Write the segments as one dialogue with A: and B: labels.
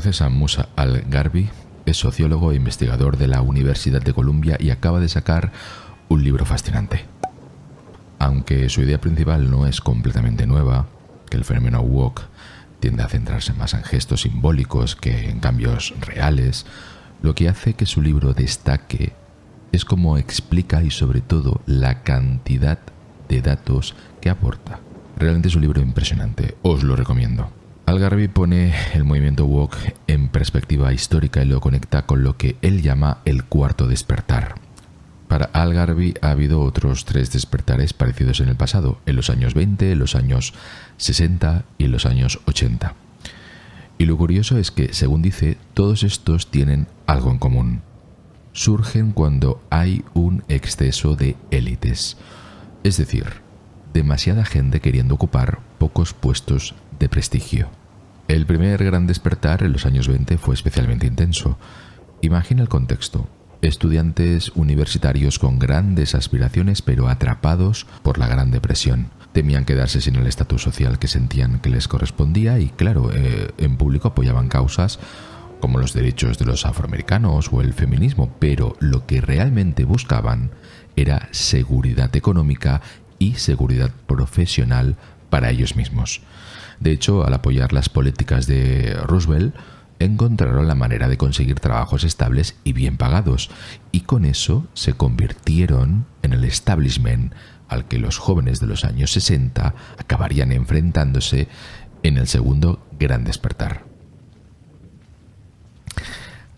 A: ¿Conoces a Musa Al-Gharbi? Es sociólogo e investigador de la Universidad de Columbia y acaba de sacar un libro fascinante. Aunque su idea principal no es completamente nueva, que el fenómeno woke tiende a centrarse más en gestos simbólicos que en cambios reales, lo que hace que su libro destaque es cómo explica y sobre todo la cantidad de datos que aporta. Realmente es un libro impresionante, os lo recomiendo. Al-Gharbi pone el movimiento woke en perspectiva histórica y lo conecta con lo que él llama el cuarto despertar. Para Al-Gharbi ha habido otros 3 despertares parecidos en el pasado, en los años 20, en los años 60 y en los años 80. Y lo curioso es que, según dice, todos estos tienen algo en común. Surgen cuando hay un exceso de élites, es decir, demasiada gente queriendo ocupar pocos puestos de prestigio. El primer gran despertar en los años 20 fue especialmente intenso. Imagina el contexto. Estudiantes universitarios con grandes aspiraciones pero atrapados por la Gran Depresión. Temían quedarse sin el estatus social que sentían que les correspondía y, claro, en público apoyaban causas como los derechos de los afroamericanos o el feminismo, pero lo que realmente buscaban era seguridad económica y seguridad profesional para ellos mismos. De hecho, al apoyar las políticas de Roosevelt, encontraron la manera de conseguir trabajos estables y bien pagados, y con eso se convirtieron en el establishment al que los jóvenes de los años 60 acabarían enfrentándose en el segundo gran despertar.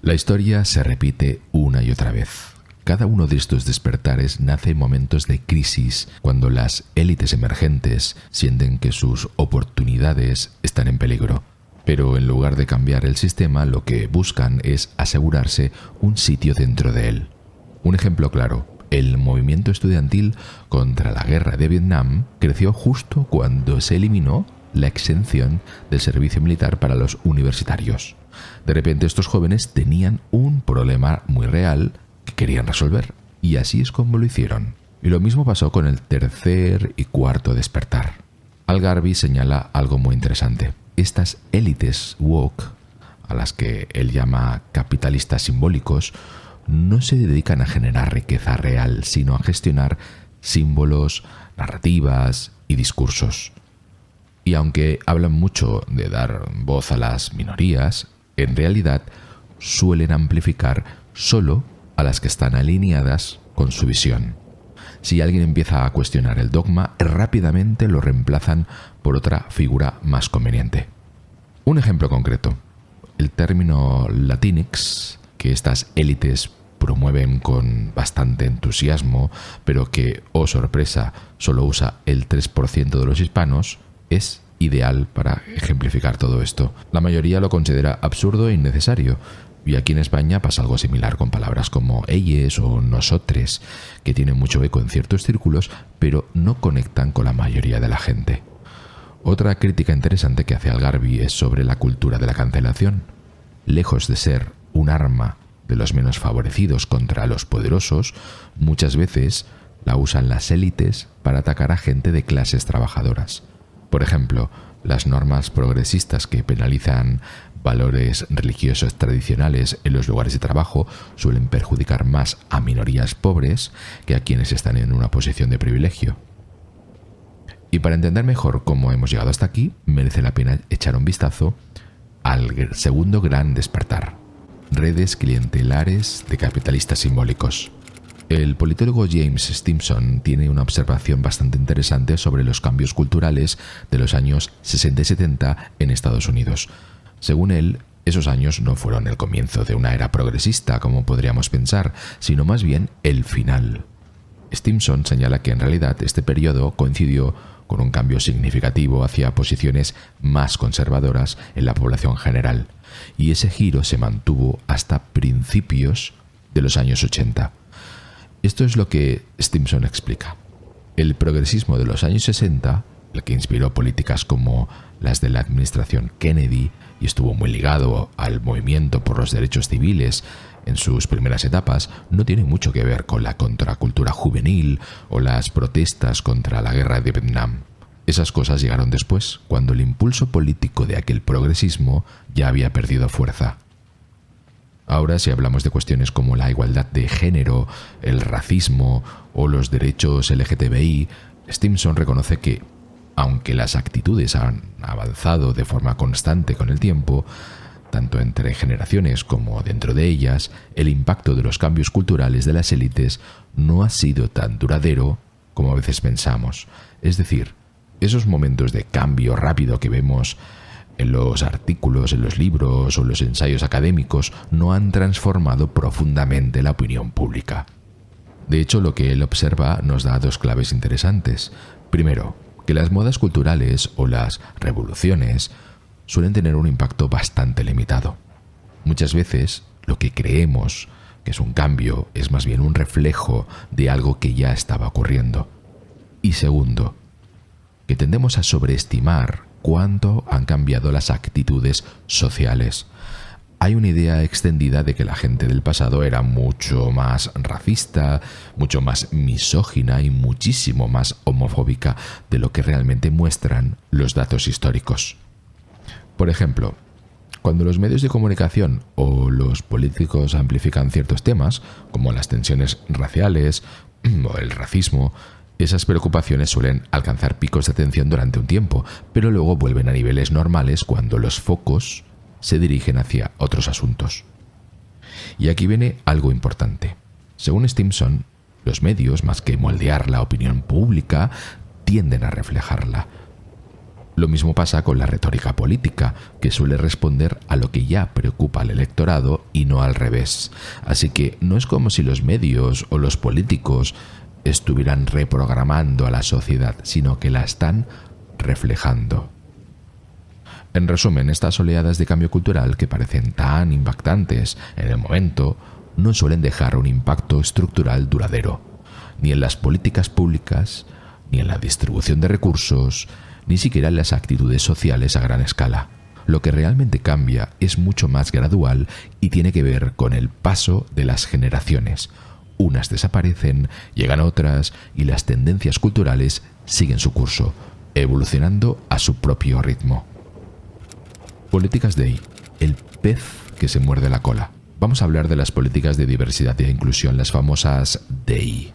A: La historia se repite una y otra vez. Cada uno de estos despertares nace en momentos de crisis, cuando las élites emergentes sienten que sus oportunidades están en peligro. Pero en lugar de cambiar el sistema, lo que buscan es asegurarse un sitio dentro de él. Un ejemplo claro, el movimiento estudiantil contra la guerra de Vietnam creció justo cuando se eliminó la exención del servicio militar para los universitarios. De repente estos jóvenes tenían un problema muy real que querían resolver, y así es como lo hicieron. Y lo mismo pasó con el tercer y cuarto despertar. Al-Gharbi señala algo muy interesante. Estas élites woke, a las que él llama capitalistas simbólicos, no se dedican a generar riqueza real, sino a gestionar símbolos, narrativas y discursos. Y aunque hablan mucho de dar voz a las minorías, en realidad suelen amplificar solo a las que están alineadas con su visión. Si alguien empieza a cuestionar el dogma, rápidamente lo reemplazan por otra figura más conveniente. Un ejemplo concreto. El término Latinx, que estas élites promueven con bastante entusiasmo, pero que, oh sorpresa, solo usa el 3% de los hispanos, es ideal para ejemplificar todo esto. La mayoría lo considera absurdo e innecesario. Y aquí en España pasa algo similar con palabras como elles o nosotres, que tienen mucho eco en ciertos círculos, pero no conectan con la mayoría de la gente. Otra crítica interesante que hace Al-Gharbi es sobre la cultura de la cancelación. Lejos de ser un arma de los menos favorecidos contra los poderosos, muchas veces la usan las élites para atacar a gente de clases trabajadoras. Por ejemplo, las normas progresistas que penalizan valores religiosos tradicionales en los lugares de trabajo suelen perjudicar más a minorías pobres que a quienes están en una posición de privilegio. Y para entender mejor cómo hemos llegado hasta aquí, merece la pena echar un vistazo al segundo gran despertar: redes clientelares de capitalistas simbólicos. El politólogo James Stimson tiene una observación bastante interesante sobre los cambios culturales de los años 60 y 70 en Estados Unidos. Según él, esos años no fueron el comienzo de una era progresista, como podríamos pensar, sino más bien el final. Stimson señala que en realidad este periodo coincidió con un cambio significativo hacia posiciones más conservadoras en la población general, y ese giro se mantuvo hasta principios de los años 80. Esto es lo que Stimson explica. El progresismo de los años 60, el que inspiró políticas como las de la administración Kennedy y estuvo muy ligado al movimiento por los derechos civiles en sus primeras etapas, no tiene mucho que ver con la contracultura juvenil o las protestas contra la guerra de Vietnam. Esas cosas llegaron después, cuando el impulso político de aquel progresismo ya había perdido fuerza. Ahora, si hablamos de cuestiones como la igualdad de género, el racismo o los derechos LGTBI, Stimson reconoce que, aunque las actitudes han avanzado de forma constante con el tiempo, tanto entre generaciones como dentro de ellas, el impacto de los cambios culturales de las élites no ha sido tan duradero como a veces pensamos. Es decir, esos momentos de cambio rápido que vemos en los artículos, en los libros o los ensayos académicos no han transformado profundamente la opinión pública. De hecho, lo que él observa nos da dos claves interesantes. Primero, que las modas culturales o las revoluciones suelen tener un impacto bastante limitado. Muchas veces lo que creemos que es un cambio es más bien un reflejo de algo que ya estaba ocurriendo. Y segundo, que tendemos a sobreestimar cuánto han cambiado las actitudes sociales. Hay una idea extendida de que la gente del pasado era mucho más racista, mucho más misógina y muchísimo más homofóbica de lo que realmente muestran los datos históricos. Por ejemplo, cuando los medios de comunicación o los políticos amplifican ciertos temas, como las tensiones raciales o el racismo, esas preocupaciones suelen alcanzar picos de atención durante un tiempo, pero luego vuelven a niveles normales cuando los focos se dirigen hacia otros asuntos. Y aquí viene algo importante. Según Stimson, los medios, más que moldear la opinión pública, tienden a reflejarla. Lo mismo pasa con la retórica política, que suele responder a lo que ya preocupa al electorado y no al revés. Así que no es como si los medios o los políticos estuvieran reprogramando a la sociedad, sino que la están reflejando. En resumen, estas oleadas de cambio cultural que parecen tan impactantes en el momento no suelen dejar un impacto estructural duradero, ni en las políticas públicas, ni en la distribución de recursos, ni siquiera en las actitudes sociales a gran escala. Lo que realmente cambia es mucho más gradual y tiene que ver con el paso de las generaciones. Unas desaparecen, llegan otras y las tendencias culturales siguen su curso, evolucionando a su propio ritmo. Políticas DEI, el pez que se muerde la cola. Vamos a hablar de las políticas de diversidad e inclusión, las famosas DEI.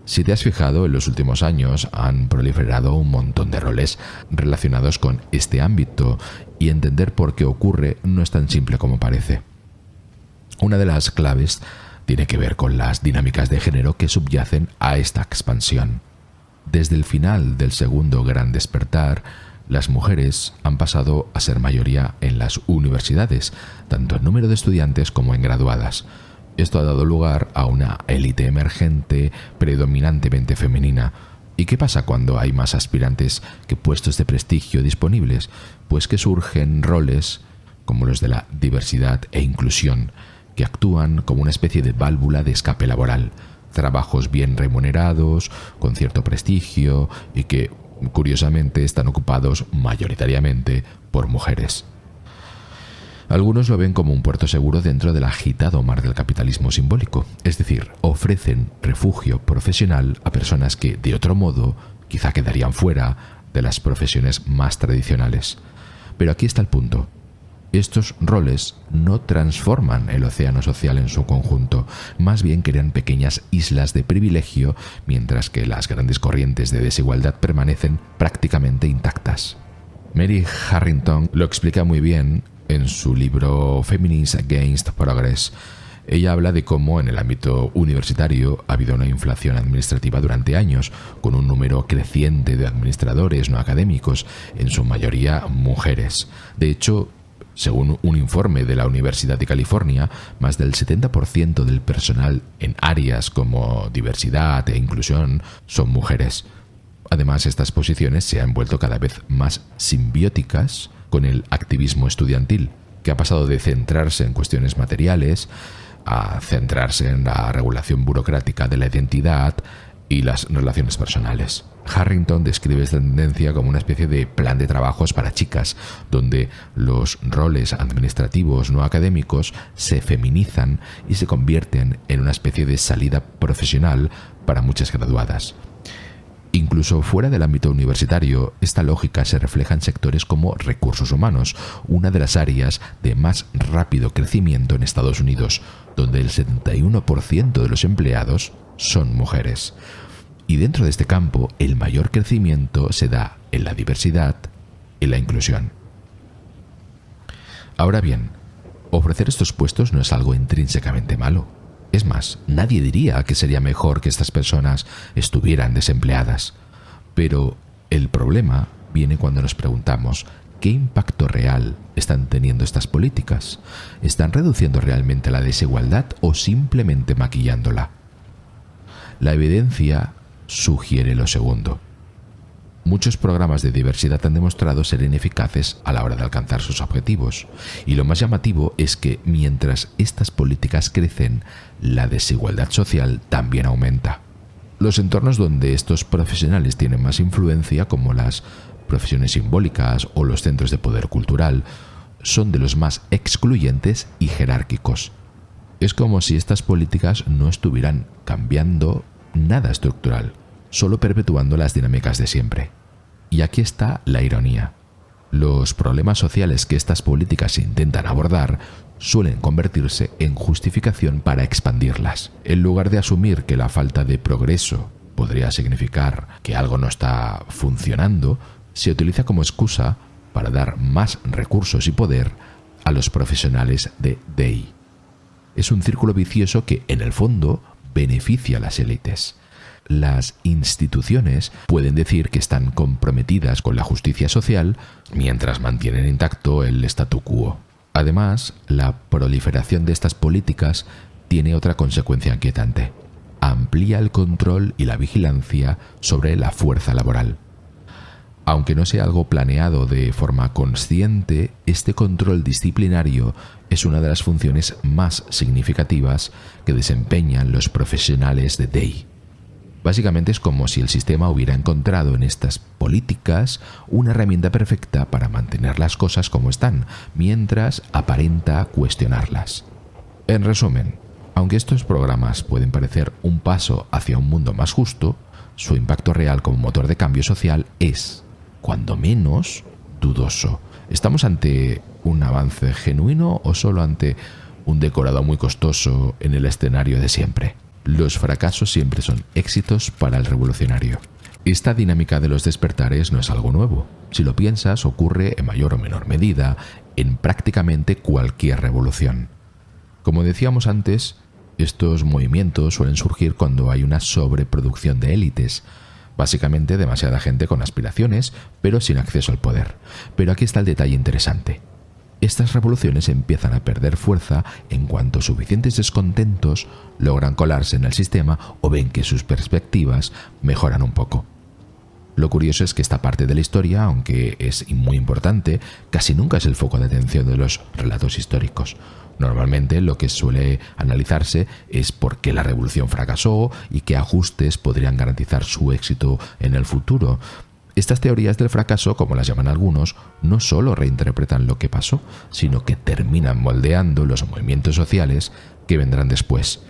A: Si te has fijado, en los últimos años han proliferado un montón de roles relacionados con este ámbito y entender por qué ocurre no es tan simple como parece. Una de las claves tiene que ver con las dinámicas de género que subyacen a esta expansión. Desde el final del segundo gran despertar, las mujeres han pasado a ser mayoría en las universidades, tanto en número de estudiantes como en graduadas. Esto ha dado lugar a una élite emergente predominantemente femenina. ¿Y qué pasa cuando hay más aspirantes que puestos de prestigio disponibles? Pues que surgen roles como los de la diversidad e inclusión, que actúan como una especie de válvula de escape laboral. Trabajos bien remunerados, con cierto prestigio y que, curiosamente, están ocupados mayoritariamente por mujeres. Algunos lo ven como un puerto seguro dentro del agitado mar del capitalismo simbólico, es decir, ofrecen refugio profesional a personas que, de otro modo, quizá quedarían fuera de las profesiones más tradicionales. Pero aquí está el punto. Estos roles no transforman el océano social en su conjunto, más bien crean pequeñas islas de privilegio, mientras que las grandes corrientes de desigualdad permanecen prácticamente intactas. Mary Harrington lo explica muy bien en su libro Feminists Against Progress. Ella habla de cómo en el ámbito universitario ha habido una inflación administrativa durante años, con un número creciente de administradores no académicos, en su mayoría mujeres. De hecho, según un informe de la Universidad de California, más del 70% del personal en áreas como diversidad e inclusión son mujeres. Además, estas posiciones se han vuelto cada vez más simbióticas con el activismo estudiantil, que ha pasado de centrarse en cuestiones materiales a centrarse en la regulación burocrática de la identidad y las relaciones personales. Harrington describe esta tendencia como una especie de plan de trabajos para chicas, donde los roles administrativos no académicos se feminizan y se convierten en una especie de salida profesional para muchas graduadas. Incluso fuera del ámbito universitario, esta lógica se refleja en sectores como recursos humanos, una de las áreas de más rápido crecimiento en Estados Unidos, donde el 71% de los empleados son mujeres. Y dentro de este campo, el mayor crecimiento se da en la diversidad y la inclusión. Ahora bien, ofrecer estos puestos no es algo intrínsecamente malo. Es más, nadie diría que sería mejor que estas personas estuvieran desempleadas. Pero el problema viene cuando nos preguntamos ¿qué impacto real están teniendo estas políticas? ¿Están reduciendo realmente la desigualdad o simplemente maquillándola? La evidencia sugiere lo segundo. Muchos programas de diversidad han demostrado ser ineficaces a la hora de alcanzar sus objetivos. Y lo más llamativo es que mientras estas políticas crecen, la desigualdad social también aumenta. Los entornos donde estos profesionales tienen más influencia, como las profesiones simbólicas o los centros de poder cultural, son de los más excluyentes y jerárquicos. Es como si estas políticas no estuvieran cambiando nada estructural, solo perpetuando las dinámicas de siempre. Y aquí está la ironía. Los problemas sociales que estas políticas intentan abordar suelen convertirse en justificación para expandirlas. En lugar de asumir que la falta de progreso podría significar que algo no está funcionando, se utiliza como excusa para dar más recursos y poder a los profesionales de DEI. Es un círculo vicioso que, en el fondo, beneficia a las élites. Las instituciones pueden decir que están comprometidas con la justicia social mientras mantienen intacto el statu quo. Además, la proliferación de estas políticas tiene otra consecuencia inquietante. Amplía el control y la vigilancia sobre la fuerza laboral. Aunque no sea algo planeado de forma consciente, este control disciplinario es una de las funciones más significativas que desempeñan los profesionales de DEI. Básicamente es como si el sistema hubiera encontrado en estas políticas una herramienta perfecta para mantener las cosas como están, mientras aparenta cuestionarlas. En resumen, aunque estos programas pueden parecer un paso hacia un mundo más justo, su impacto real como motor de cambio social es, cuando menos, dudoso. ¿Estamos ante un avance genuino o solo ante un decorado muy costoso en el escenario de siempre? Los fracasos siempre son éxitos para el revolucionario. Esta dinámica de los despertares no es algo nuevo. Si lo piensas, ocurre en mayor o menor medida en prácticamente cualquier revolución. Como decíamos antes, estos movimientos suelen surgir cuando hay una sobreproducción de élites, básicamente demasiada gente con aspiraciones, pero sin acceso al poder. Pero aquí está el detalle interesante. Estas revoluciones empiezan a perder fuerza en cuanto suficientes descontentos logran colarse en el sistema o ven que sus perspectivas mejoran un poco. Lo curioso es que esta parte de la historia, aunque es muy importante, casi nunca es el foco de atención de los relatos históricos. Normalmente lo que suele analizarse es por qué la revolución fracasó y qué ajustes podrían garantizar su éxito en el futuro. Estas teorías del fracaso, como las llaman algunos, no solo reinterpretan lo que pasó, sino que terminan moldeando los movimientos sociales que vendrán después.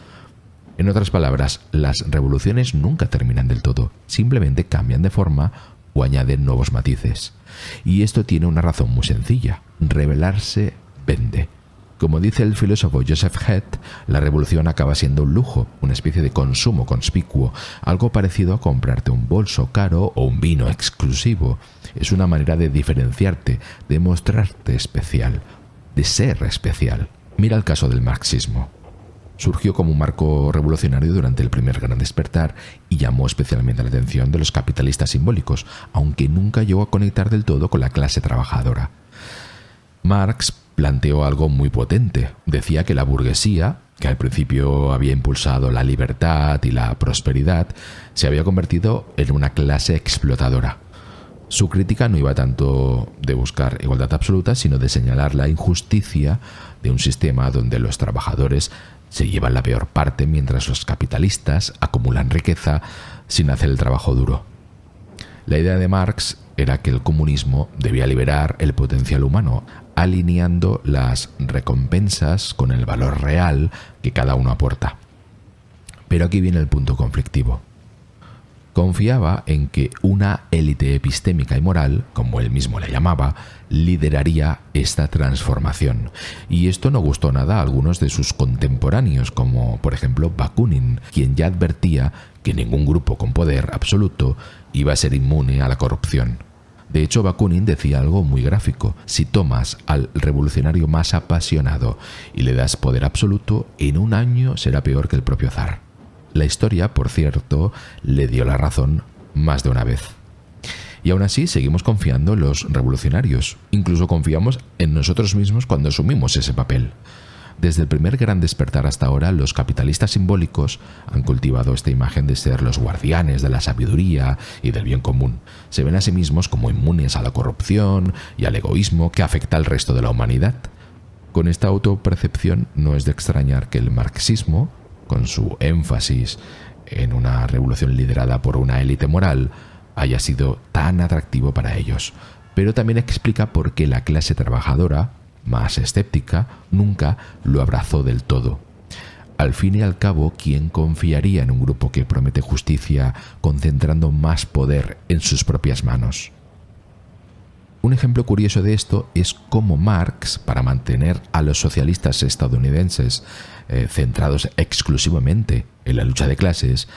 A: En otras palabras, las revoluciones nunca terminan del todo, simplemente cambian de forma o añaden nuevos matices. Y esto tiene una razón muy sencilla: rebelarse vende. Como dice el filósofo Joseph Heath, la revolución acaba siendo un lujo, una especie de consumo conspicuo, algo parecido a comprarte un bolso caro o un vino exclusivo. Es una manera de diferenciarte, de mostrarte especial, de ser especial. Mira el caso del marxismo. Surgió como un marco revolucionario durante el primer gran despertar y llamó especialmente la atención de los capitalistas simbólicos, aunque nunca llegó a conectar del todo con la clase trabajadora. Marx planteó algo muy potente. Decía que la burguesía, que al principio había impulsado la libertad y la prosperidad, se había convertido en una clase explotadora. Su crítica no iba tanto de buscar igualdad absoluta, sino de señalar la injusticia de un sistema donde los trabajadores se llevan la peor parte mientras los capitalistas acumulan riqueza sin hacer el trabajo duro. La idea de Marx era que el comunismo debía liberar el potencial humano, alineando las recompensas con el valor real que cada uno aporta. Pero aquí viene el punto conflictivo. Confiaba en que una élite epistémica y moral, como él mismo la llamaba, lideraría esta transformación. Y esto no gustó nada a algunos de sus contemporáneos, como por ejemplo Bakunin, quien ya advertía que ningún grupo con poder absoluto iba a ser inmune a la corrupción. De hecho, Bakunin decía algo muy gráfico: si tomas al revolucionario más apasionado y le das poder absoluto, en un año será peor que el propio zar. La historia, por cierto, le dio la razón más de una vez. Y aún así seguimos confiando en los revolucionarios. Incluso confiamos en nosotros mismos cuando asumimos ese papel. Desde el primer gran despertar hasta ahora, los capitalistas simbólicos han cultivado esta imagen de ser los guardianes de la sabiduría y del bien común. Se ven a sí mismos como inmunes a la corrupción y al egoísmo que afecta al resto de la humanidad. Con esta autopercepción no es de extrañar que el marxismo, con su énfasis en una revolución liderada por una élite moral, haya sido tan atractivo para ellos. Pero también explica por qué la clase trabajadora, más escéptica, nunca lo abrazó del todo. Al fin y al cabo, ¿quién confiaría en un grupo que promete justicia concentrando más poder en sus propias manos? Un ejemplo curioso de esto es cómo Marx, para mantener a los socialistas estadounidenses centrados exclusivamente en la lucha de clases,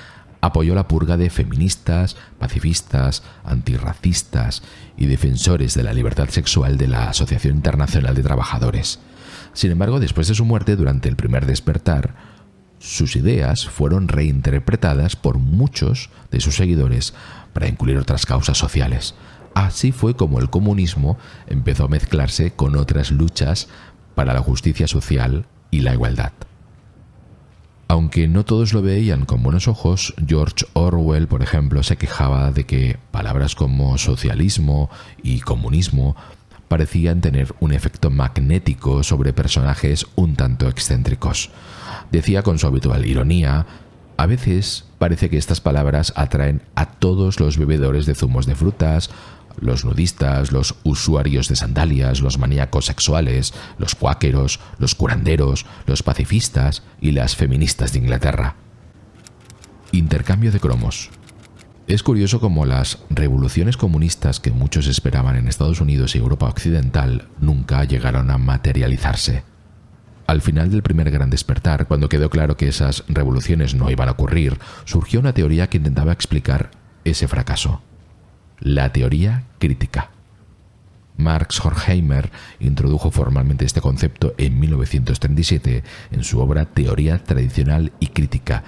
A: apoyó la purga de feministas, pacifistas, antirracistas y defensores de la libertad sexual de la Asociación Internacional de Trabajadores. Sin embargo, después de su muerte, durante el primer despertar, sus ideas fueron reinterpretadas por muchos de sus seguidores para incluir otras causas sociales. Así fue como el comunismo empezó a mezclarse con otras luchas para la justicia social y la igualdad. Aunque no todos lo veían con buenos ojos, George Orwell, por ejemplo, se quejaba de que palabras como socialismo y comunismo parecían tener un efecto magnético sobre personajes un tanto excéntricos. Decía con su habitual ironía: a veces parece que estas palabras atraen a todos los bebedores de zumos de frutas, los nudistas, los usuarios de sandalias, los maníacos sexuales, los cuáqueros, los curanderos, los pacifistas y las feministas de Inglaterra. Intercambio de cromos. Es curioso cómo las revoluciones comunistas que muchos esperaban en Estados Unidos y Europa Occidental nunca llegaron a materializarse. Al final del primer gran despertar, cuando quedó claro que esas revoluciones no iban a ocurrir, surgió una teoría que intentaba explicar ese fracaso: la teoría crítica. Marx Horkheimer introdujo formalmente este concepto en 1937 en su obra Teoría Tradicional y Crítica,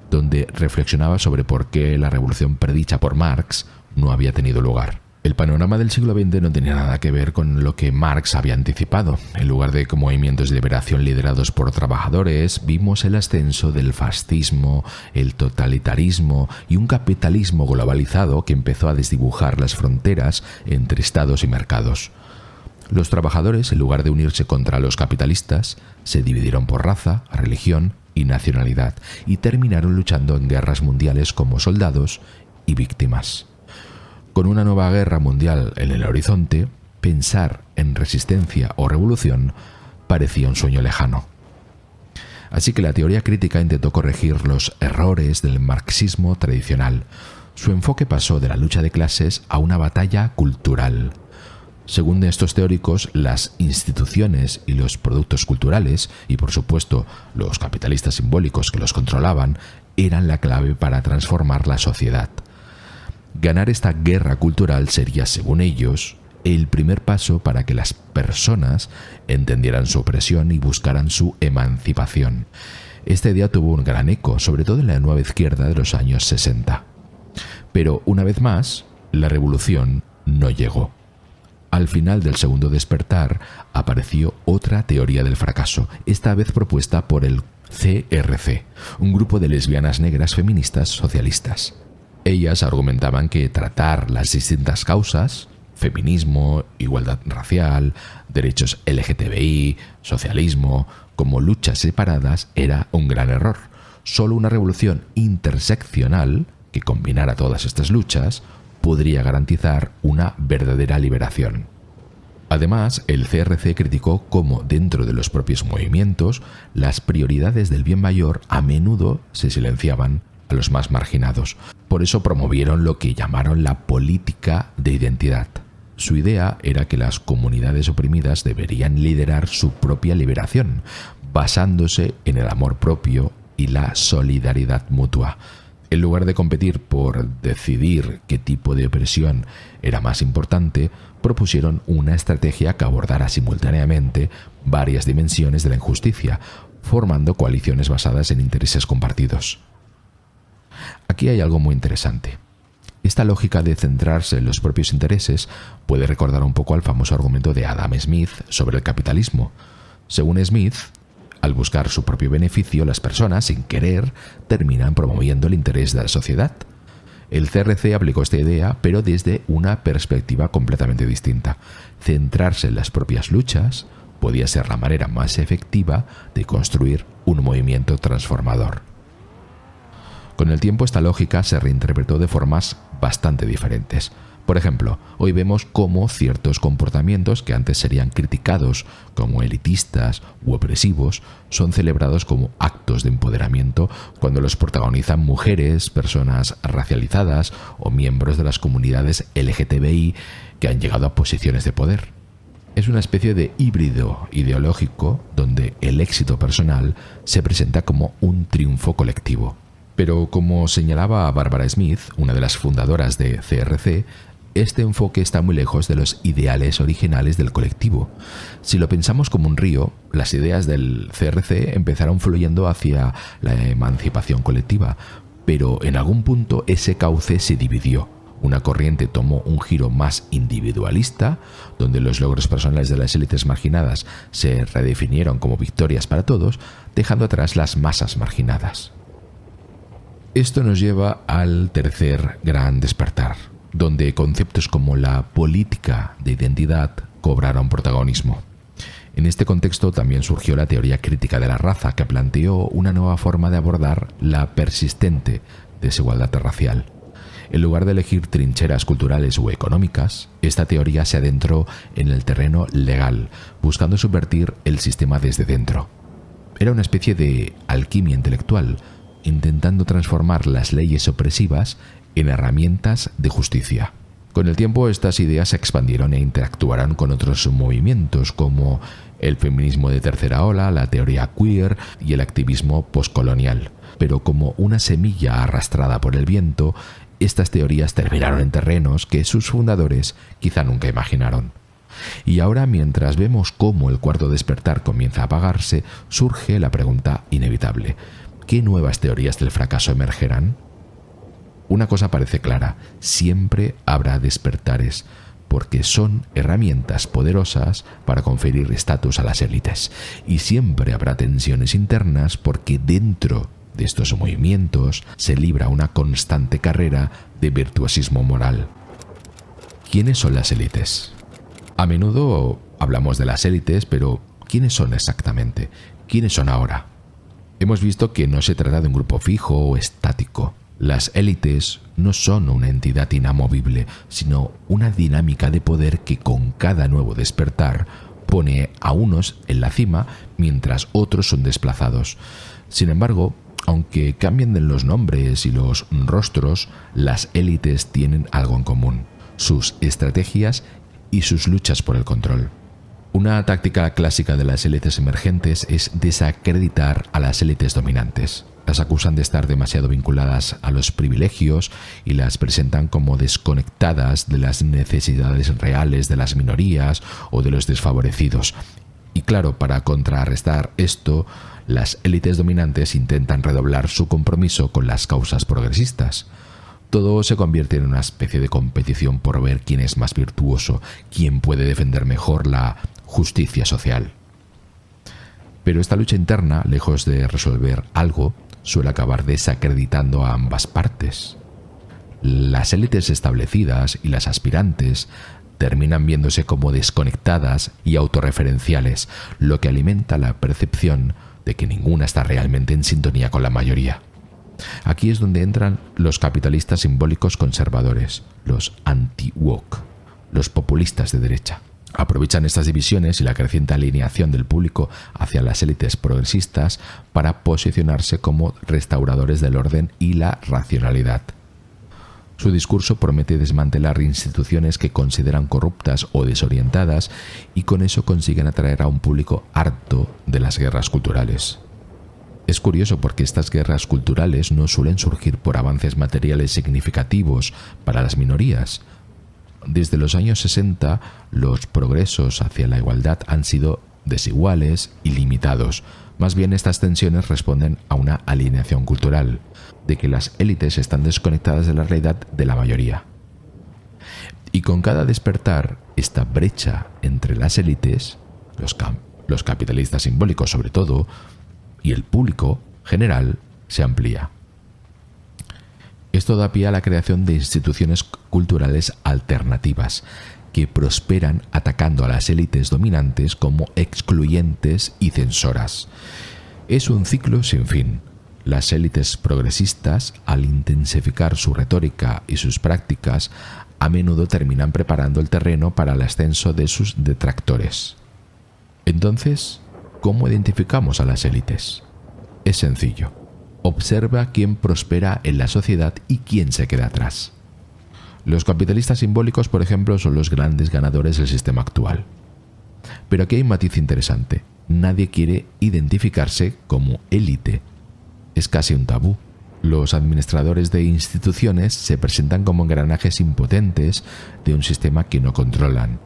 A: donde reflexionaba sobre por qué la revolución predicha por Marx no había tenido lugar. El panorama del siglo XX no tenía nada que ver con lo que Marx había anticipado. En lugar de movimientos de liberación liderados por trabajadores, vimos el ascenso del fascismo, el totalitarismo y un capitalismo globalizado que empezó a desdibujar las fronteras entre estados y mercados. Los trabajadores, en lugar de unirse contra los capitalistas, se dividieron por raza, religión y nacionalidad y terminaron luchando en guerras mundiales como soldados y víctimas. Con una nueva guerra mundial en el horizonte, pensar en resistencia o revolución parecía un sueño lejano. Así que la teoría crítica intentó corregir los errores del marxismo tradicional. Su enfoque pasó de la lucha de clases a una batalla cultural. Según estos teóricos, las instituciones y los productos culturales, y por supuesto los capitalistas simbólicos que los controlaban, eran la clave para transformar la sociedad. Ganar esta guerra cultural sería, según ellos, el primer paso para que las personas entendieran su opresión y buscaran su emancipación. Esta idea tuvo un gran eco, sobre todo en la nueva izquierda de los años 60. Pero, una vez más, la revolución no llegó. Al final del segundo despertar apareció otra teoría del fracaso, esta vez propuesta por el CRC, un grupo de lesbianas negras feministas socialistas. Ellas argumentaban que tratar las distintas causas, feminismo, igualdad racial, derechos LGTBI, socialismo, como luchas separadas era un gran error. Solo una revolución interseccional que combinara todas estas luchas podría garantizar una verdadera liberación. Además, el CRC criticó cómo dentro de los propios movimientos las prioridades del bien mayor a menudo se silenciaban a los más marginados. Por eso promovieron lo que llamaron la política de identidad. Su idea era que las comunidades oprimidas deberían liderar su propia liberación, basándose en el amor propio y la solidaridad mutua. En lugar de competir por decidir qué tipo de opresión era más importante, propusieron una estrategia que abordara simultáneamente varias dimensiones de la injusticia, formando coaliciones basadas en intereses compartidos. Aquí hay algo muy interesante. Esta lógica de centrarse en los propios intereses puede recordar un poco al famoso argumento de Adam Smith sobre el capitalismo. Según Smith, al buscar su propio beneficio, las personas, sin querer, terminan promoviendo el interés de la sociedad. El CRC aplicó esta idea, pero desde una perspectiva completamente distinta. Centrarse en las propias luchas podía ser la manera más efectiva de construir un movimiento transformador. Con el tiempo, esta lógica se reinterpretó de formas bastante diferentes. Por ejemplo, hoy vemos cómo ciertos comportamientos que antes serían criticados como elitistas u opresivos son celebrados como actos de empoderamiento cuando los protagonizan mujeres, personas racializadas o miembros de las comunidades LGTBI que han llegado a posiciones de poder. Es una especie de híbrido ideológico donde el éxito personal se presenta como un triunfo colectivo. Pero como señalaba Barbara Smith, una de las fundadoras de CRC, este enfoque está muy lejos de los ideales originales del colectivo. Si lo pensamos como un río, las ideas del CRC empezaron fluyendo hacia la emancipación colectiva, pero en algún punto ese cauce se dividió. Una corriente tomó un giro más individualista, donde los logros personales de las élites marginadas se redefinieron como victorias para todos, dejando atrás las masas marginadas. Esto nos lleva al tercer gran despertar, donde conceptos como la política de identidad cobraron protagonismo. En este contexto también surgió la teoría crítica de la raza, que planteó una nueva forma de abordar la persistente desigualdad racial. En lugar de elegir trincheras culturales o económicas, esta teoría se adentró en el terreno legal, buscando subvertir el sistema desde dentro. Era una especie de alquimia intelectual, intentando transformar las leyes opresivas en herramientas de justicia. Con el tiempo, estas ideas se expandieron e interactuaron con otros movimientos como el feminismo de tercera ola, la teoría queer y el activismo postcolonial. Pero como una semilla arrastrada por el viento, estas teorías terminaron en terrenos que sus fundadores quizá nunca imaginaron. Y ahora, mientras vemos cómo el cuarto despertar comienza a apagarse, surge la pregunta inevitable: ¿qué nuevas teorías del fracaso emergerán? Una cosa parece clara: siempre habrá despertares, porque son herramientas poderosas para conferir estatus a las élites. Y siempre habrá tensiones internas, porque dentro de estos movimientos se libra una constante carrera de virtuosismo moral. ¿Quiénes son las élites? A menudo hablamos de las élites, pero ¿quiénes son exactamente? ¿Quiénes son ahora? Hemos visto que no se trata de un grupo fijo o estático. Las élites no son una entidad inamovible, sino una dinámica de poder que con cada nuevo despertar pone a unos en la cima mientras otros son desplazados. Sin embargo, aunque cambien de los nombres y los rostros, las élites tienen algo en común: sus estrategias y sus luchas por el control. Una táctica clásica de las élites emergentes es desacreditar a las élites dominantes. Las acusan de estar demasiado vinculadas a los privilegios y las presentan como desconectadas de las necesidades reales de las minorías o de los desfavorecidos. Y claro, para contrarrestar esto, las élites dominantes intentan redoblar su compromiso con las causas progresistas. Todo se convierte en una especie de competición por ver quién es más virtuoso, quién puede defender mejor la justicia social. Pero esta lucha interna, lejos de resolver algo, suele acabar desacreditando a ambas partes. Las élites establecidas y las aspirantes terminan viéndose como desconectadas y autorreferenciales, lo que alimenta la percepción de que ninguna está realmente en sintonía con la mayoría. Aquí es donde entran los capitalistas simbólicos conservadores, los anti-woke, los populistas de derecha. Aprovechan estas divisiones y la creciente alineación del público hacia las élites progresistas para posicionarse como restauradores del orden y la racionalidad. Su discurso promete desmantelar instituciones que consideran corruptas o desorientadas y con eso consiguen atraer a un público harto de las guerras culturales. Es curioso porque estas guerras culturales no suelen surgir por avances materiales significativos para las minorías. Desde los años 60, los progresos hacia la igualdad han sido desiguales y limitados. Más bien, estas tensiones responden a una alienación cultural, de que las élites están desconectadas de la realidad de la mayoría. Y con cada despertar, esta brecha entre las élites, los capitalistas simbólicos sobre todo, y el público general, se amplía. Esto da pie a la creación de instituciones culturales alternativas que prosperan atacando a las élites dominantes como excluyentes y censoras. Es un ciclo sin fin. Las élites progresistas, al intensificar su retórica y sus prácticas, a menudo terminan preparando el terreno para el ascenso de sus detractores. Entonces, ¿cómo identificamos a las élites? Es sencillo. Observa quién prospera en la sociedad y quién se queda atrás. Los capitalistas simbólicos, por ejemplo, son los grandes ganadores del sistema actual. Pero aquí hay un matiz interesante. Nadie quiere identificarse como élite. Es casi un tabú. Los administradores de instituciones se presentan como engranajes impotentes de un sistema que no controlan.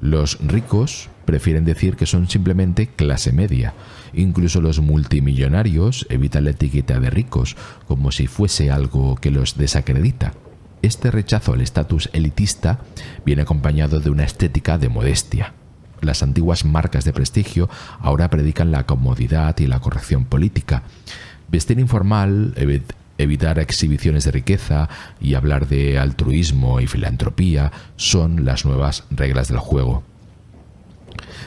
A: Los ricos prefieren decir que son simplemente clase media. Incluso los multimillonarios evitan la etiqueta de ricos, como si fuese algo que los desacredita. Este rechazo al estatus elitista viene acompañado de una estética de modestia. Las antiguas marcas de prestigio ahora predican la comodidad y la corrección política. Vestir informal, evitar exhibiciones de riqueza y hablar de altruismo y filantropía son las nuevas reglas del juego.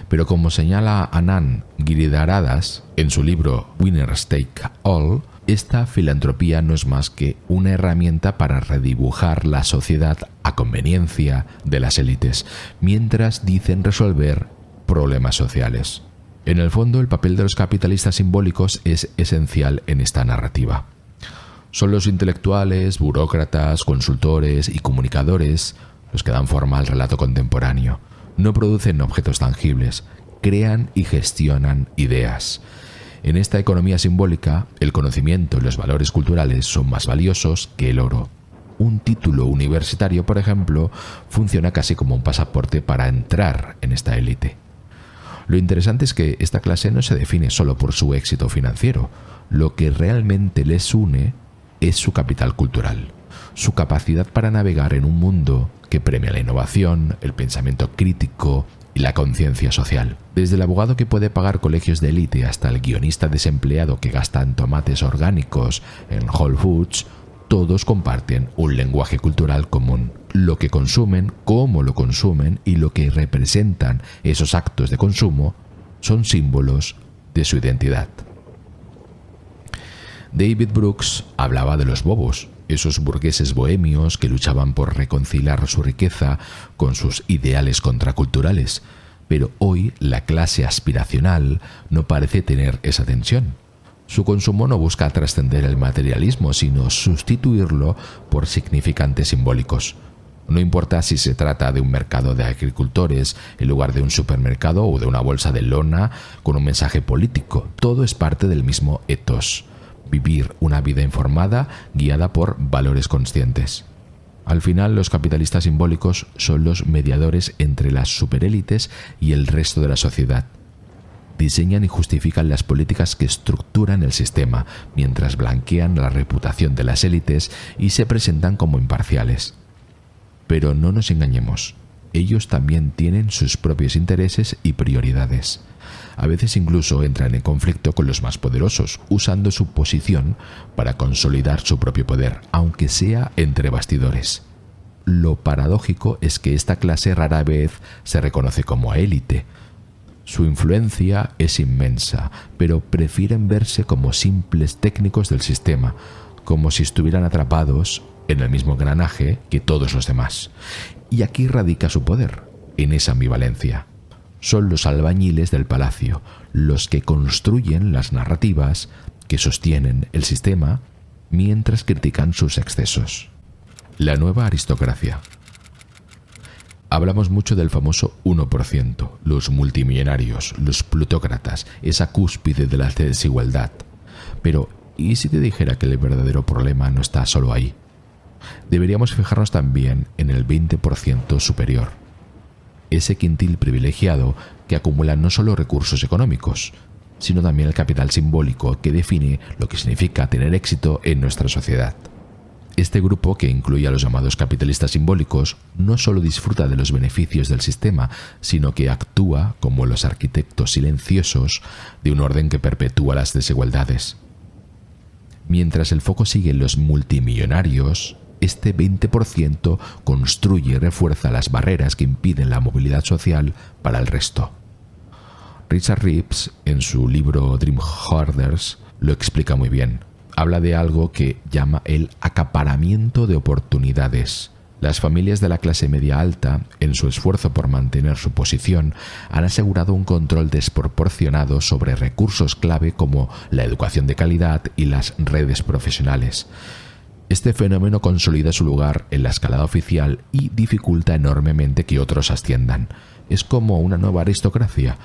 A: Pero como señala Anand Giridharadas en su libro Winners Take All, esta filantropía no es más que una herramienta para redibujar la sociedad a conveniencia de las élites, mientras dicen resolver problemas sociales. En el fondo, el papel de los capitalistas simbólicos es esencial en esta narrativa. Son los intelectuales, burócratas, consultores y comunicadores los que dan forma al relato contemporáneo. No producen objetos tangibles, crean y gestionan ideas. En esta economía simbólica, el conocimiento y los valores culturales son más valiosos que el oro. Un título universitario, por ejemplo, funciona casi como un pasaporte para entrar en esta élite. Lo interesante es que esta clase no se define solo por su éxito financiero. Lo que realmente les une es su capital cultural, su capacidad para navegar en un mundo que premia la innovación, el pensamiento crítico y la conciencia social. Desde el abogado que puede pagar colegios de élite hasta el guionista desempleado que gasta en tomates orgánicos en Whole Foods, todos comparten un lenguaje cultural común. Lo que consumen, cómo lo consumen y lo que representan esos actos de consumo son símbolos de su identidad. David Brooks hablaba de los bobos, esos burgueses bohemios que luchaban por reconciliar su riqueza con sus ideales contraculturales, pero hoy la clase aspiracional no parece tener esa tensión. Su consumo no busca trascender el materialismo, sino sustituirlo por significantes simbólicos. No importa si se trata de un mercado de agricultores en lugar de un supermercado o de una bolsa de lona con un mensaje político, todo es parte del mismo ethos. Vivir una vida informada guiada por valores conscientes. Al final, los capitalistas simbólicos son los mediadores entre las superélites y el resto de la sociedad. Diseñan y justifican las políticas que estructuran el sistema, mientras blanquean la reputación de las élites y se presentan como imparciales. Pero no nos engañemos, ellos también tienen sus propios intereses y prioridades. A veces incluso entran en conflicto con los más poderosos, usando su posición para consolidar su propio poder, aunque sea entre bastidores. Lo paradójico es que esta clase rara vez se reconoce como élite. Su influencia es inmensa, pero prefieren verse como simples técnicos del sistema, como si estuvieran atrapados en el mismo engranaje que todos los demás. Y aquí radica su poder. en esa ambivalencia. Son los albañiles del palacio, los que construyen las narrativas que sostienen el sistema mientras critican sus excesos. La nueva aristocracia. Hablamos mucho del famoso 1%, los multimillonarios, los plutócratas, esa cúspide de la desigualdad. Pero, ¿y si te dijera que el verdadero problema no está solo ahí? Deberíamos fijarnos también en el 20% superior. Ese quintil privilegiado que acumula no solo recursos económicos, sino también el capital simbólico que define lo que significa tener éxito en nuestra sociedad. Este grupo, que incluye a los llamados capitalistas simbólicos, no solo disfruta de los beneficios del sistema, sino que actúa como los arquitectos silenciosos de un orden que perpetúa las desigualdades. Mientras el foco sigue en los multimillonarios, este 20% construye y refuerza las barreras que impiden la movilidad social para el resto. Richard Reeves, en su libro Dream Hoarders, lo explica muy bien. Habla de algo que llama el acaparamiento de oportunidades. Las familias de la clase media alta, en su esfuerzo por mantener su posición, han asegurado un control desproporcionado sobre recursos clave como la educación de calidad y las redes profesionales. Este fenómeno consolida su lugar en la escalada oficial y dificulta enormemente que otros asciendan. Es como una nueva aristocracia.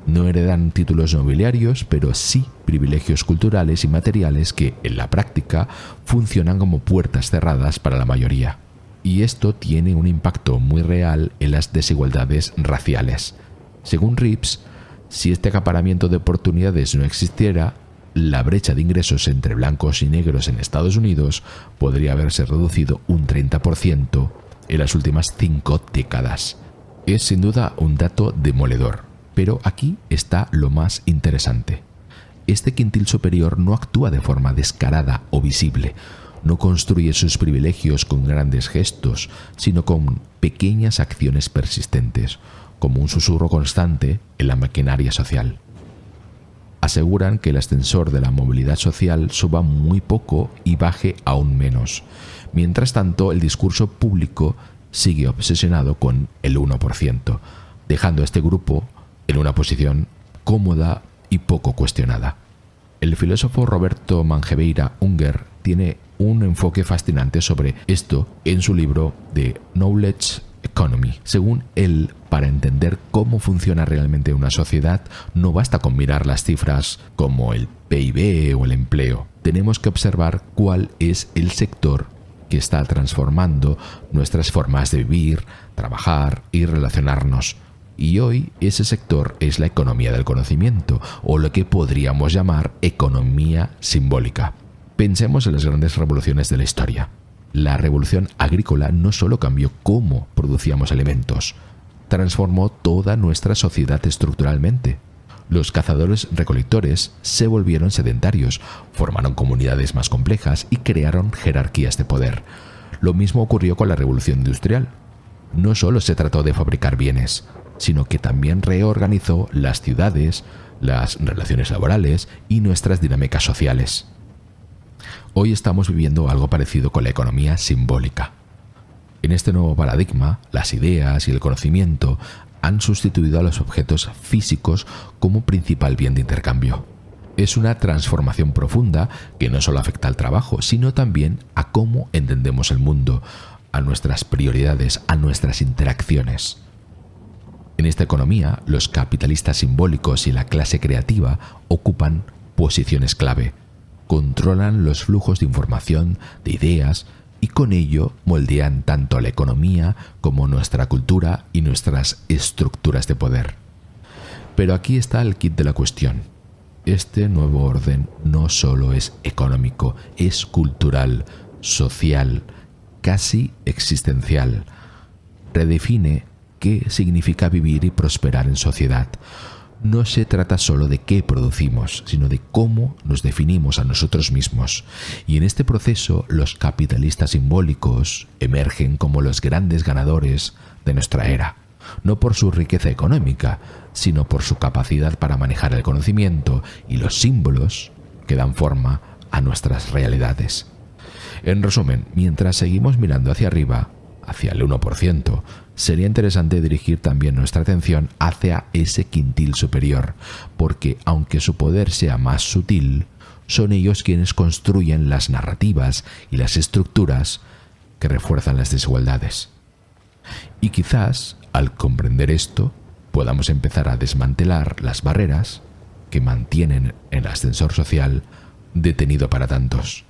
A: No heredan títulos nobiliarios, pero sí privilegios culturales y materiales que, en la práctica, funcionan como puertas cerradas para la mayoría. Y esto tiene un impacto muy real en las desigualdades raciales. Según Reeves, si este acaparamiento de oportunidades no existiera, la brecha de ingresos entre blancos y negros en Estados Unidos podría haberse reducido un 30% en las últimas 5 décadas. Es sin duda un dato demoledor, pero aquí está lo más interesante. Este quintil superior no actúa de forma descarada o visible, no construye sus privilegios con grandes gestos, sino con pequeñas acciones persistentes, como un susurro constante en la maquinaria social. Aseguran que el ascensor de la movilidad social suba muy poco y baje aún menos. Mientras tanto, el discurso público sigue obsesionado con el 1%, dejando a este grupo en una posición cómoda y poco cuestionada. El filósofo Roberto Mangabeira Unger tiene un enfoque fascinante sobre esto en su libro The Knowledge Economy. Según él, para entender cómo funciona realmente una sociedad, no basta con mirar las cifras como el PIB o el empleo. Tenemos que observar cuál es el sector que está transformando nuestras formas de vivir, trabajar y relacionarnos. Y hoy ese sector es la economía del conocimiento, o lo que podríamos llamar economía simbólica. Pensemos en las grandes revoluciones de la historia. La revolución agrícola no solo cambió cómo producíamos alimentos, transformó toda nuestra sociedad estructuralmente. Los cazadores-recolectores se volvieron sedentarios, formaron comunidades más complejas y crearon jerarquías de poder. Lo mismo ocurrió con la revolución industrial. No solo se trató de fabricar bienes, sino que también reorganizó las ciudades, las relaciones laborales y nuestras dinámicas sociales. Hoy estamos viviendo algo parecido con la economía simbólica. En este nuevo paradigma, las ideas y el conocimiento han sustituido a los objetos físicos como principal bien de intercambio. Es una transformación profunda que no solo afecta al trabajo, sino también a cómo entendemos el mundo, a nuestras prioridades, a nuestras interacciones. En esta economía, los capitalistas simbólicos y la clase creativa ocupan posiciones clave. Controlan los flujos de información, de ideas, y con ello moldean tanto la economía como nuestra cultura y nuestras estructuras de poder. Pero aquí está el quid de la cuestión. Este nuevo orden no solo es económico, es cultural, social, casi existencial. Redefine qué significa vivir y prosperar en sociedad. No se trata solo de qué producimos, sino de cómo nos definimos a nosotros mismos. Y en este proceso, los capitalistas simbólicos emergen como los grandes ganadores de nuestra era, no por su riqueza económica, sino por su capacidad para manejar el conocimiento y los símbolos que dan forma a nuestras realidades. En resumen, mientras seguimos mirando hacia arriba, hacia el 1%, sería interesante dirigir también nuestra atención hacia ese quintil superior, porque aunque su poder sea más sutil, son ellos quienes construyen las narrativas y las estructuras que refuerzan las desigualdades. Y quizás, al comprender esto, podamos empezar a desmantelar las barreras que mantienen el ascensor social detenido para tantos.